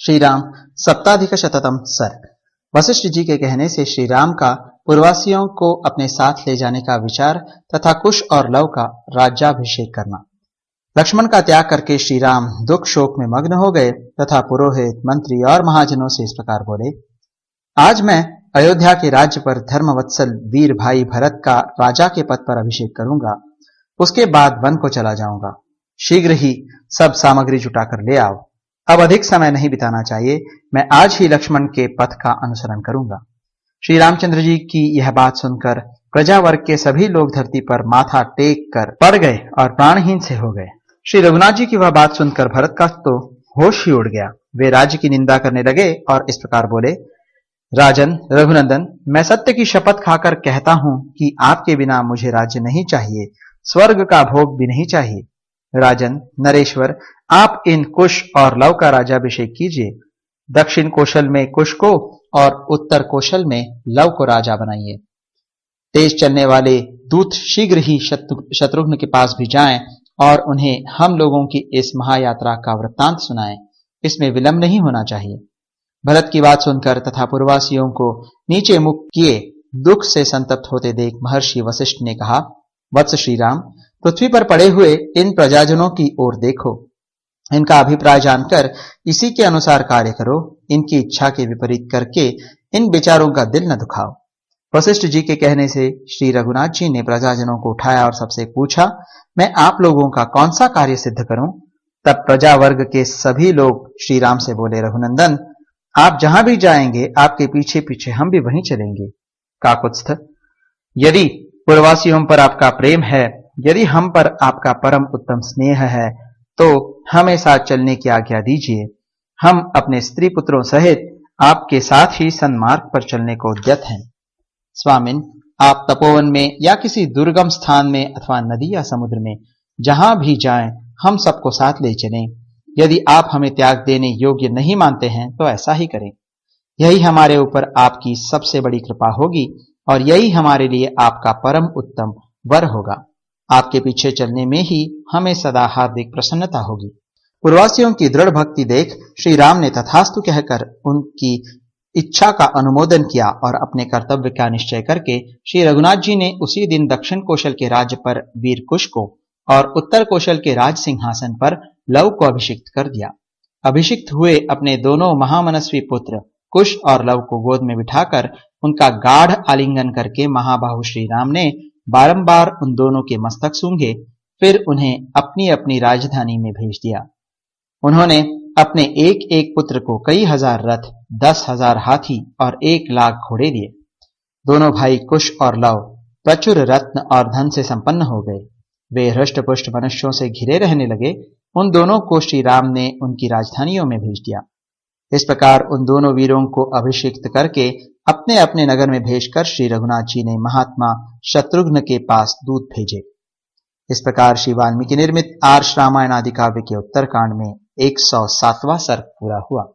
श्री राम सप्ताधिक शततम सर्ग। वशिष्ठ जी के कहने से श्री राम का पूर्ववासियों को अपने साथ ले जाने का विचार तथा कुश और लव का राज्याभिषेक करना। लक्ष्मण का त्याग करके श्री राम दुख शोक में मग्न हो गए तथा पुरोहित, मंत्री और महाजनों से इस प्रकार बोले। आज मैं अयोध्या के राज्य पर धर्मवत्सल वीर भाई भरत का राजा के पद पर अभिषेक करूंगा। उसके बाद वन को चला जाऊंगा। शीघ्र ही सब सामग्री जुटाकर ले आओ। अब अधिक समय नहीं बिताना चाहिए। मैं आज ही लक्ष्मण के पथ का अनुसरण करूंगा। श्री रामचंद्र जी की यह बात सुनकर प्रजा वर्ग के सभी लोग धरती पर माथा टेक कर पड़ गए और प्राणहीन से हो गए। श्री रघुनाथ जी की वह बात सुनकर भरत का तो होश ही उड़ गया। वे राज्य की निंदा करने लगे और इस प्रकार बोले। राजन रघुनंदन, मैं सत्य की शपथ खाकर कहता हूं कि आपके बिना मुझे राज्य नहीं चाहिए, स्वर्ग का भोग भी नहीं चाहिए। राजन नरेश्वर, आप इन कुश और लव का राज्याभिषेक कीजिए। दक्षिण कौशल में कुश को और उत्तर कौशल में लव को राजा बनाइए। तेज चलने वाले दूत शीघ्र ही शत्रुघ्न के पास भी जाएं और उन्हें हम लोगों की इस महायात्रा का वृत्तांत सुनाएं। इसमें विलंब नहीं होना चाहिए। भरत की बात सुनकर तथा पूर्ववासियों को नीचे मुख किए दुख से संतप्त होते देख महर्षि वशिष्ठ ने कहा, वत्स श्री राम, पृथ्वी पर पड़े हुए इन प्रजाजनों की ओर देखो। इनका अभिप्राय जानकर इसी के अनुसार कार्य करो। इनकी इच्छा के विपरीत करके इन विचारों का दिल न दुखाओ। वशिष्ठ जी के कहने से श्री रघुनाथ जी ने प्रजाजनों को उठाया और सबसे पूछा, मैं आप लोगों का कौन सा कार्य सिद्ध करूं? तब प्रजा वर्ग के सभी लोग श्री राम से बोले, रघुनंदन, आप जहां भी जाएंगे आपके पीछे पीछे हम भी वहीं चलेंगे। काकुत्स्थ, यदि पूर्ववासियों पर आपका प्रेम है, यदि हम पर आपका परम उत्तम स्नेह है, तो हमें साथ चलने की आज्ञा दीजिए। हम अपने स्त्री पुत्रों सहित आपके साथ ही सन्मार्ग पर चलने को उद्यत हैं। स्वामिन, आप तपोवन में या किसी दुर्गम स्थान में अथवा नदी या समुद्र में जहां भी जाएं, हम सबको साथ ले चलें। यदि आप हमें त्याग देने योग्य नहीं मानते हैं तो ऐसा ही करें। यही हमारे ऊपर आपकी सबसे बड़ी कृपा होगी और यही हमारे लिए आपका परम उत्तम वर होगा। आपके पीछे चलने में ही हमें सदा हार्दिक प्रसन्नता होगी। पूर्ववासियों की दृढ़ भक्ति देख श्री राम ने तथास्तु कहकर उनकी इच्छा का अनुमोदन किया और अपने कर्तव्य का निश्चय करके श्री रघुनाथ जी ने उसी दिन दक्षिण कौशल के राज्य पर वीर कुश को और उत्तर कौशल के राज सिंहासन पर लव को अभिषिक्त कर दिया। अभिषिक्त हुए अपने दोनों महामनस्वी पुत्र कुश और लव को गोद में बिठाकर उनका गाढ़ आलिंगन करके महाबाहु श्री राम ने बारंबार उन दोनों के मस्तक सूंघे, फिर उन्हें अपनी अपनी राजधानी में भेज दिया। उन्होंने अपने एक एक पुत्र को कई हजार रथ, 10,000 हाथी और 1,00,000 घोड़े दिए। दोनों भाई कुश और लव प्रचुर रत्न और धन से संपन्न हो गए। वे हृष्ट-पुष्ट मनुष्यों से घिरे रहने लगे। उन दोनों को श्री राम ने उनकी राजधानियों में भेज दिया। इस प्रकार उन दोनों वीरों को अभिषिक्त करके अपने अपने नगर में भेजकर श्री रघुनाथ जी ने महात्मा शत्रुघ्न के पास दूत भेजे। इस प्रकार श्री वाल्मीकि निर्मित आर्ष रामायण आदि काव्य के उत्तरकांड में 107वां सर्ग पूरा हुआ।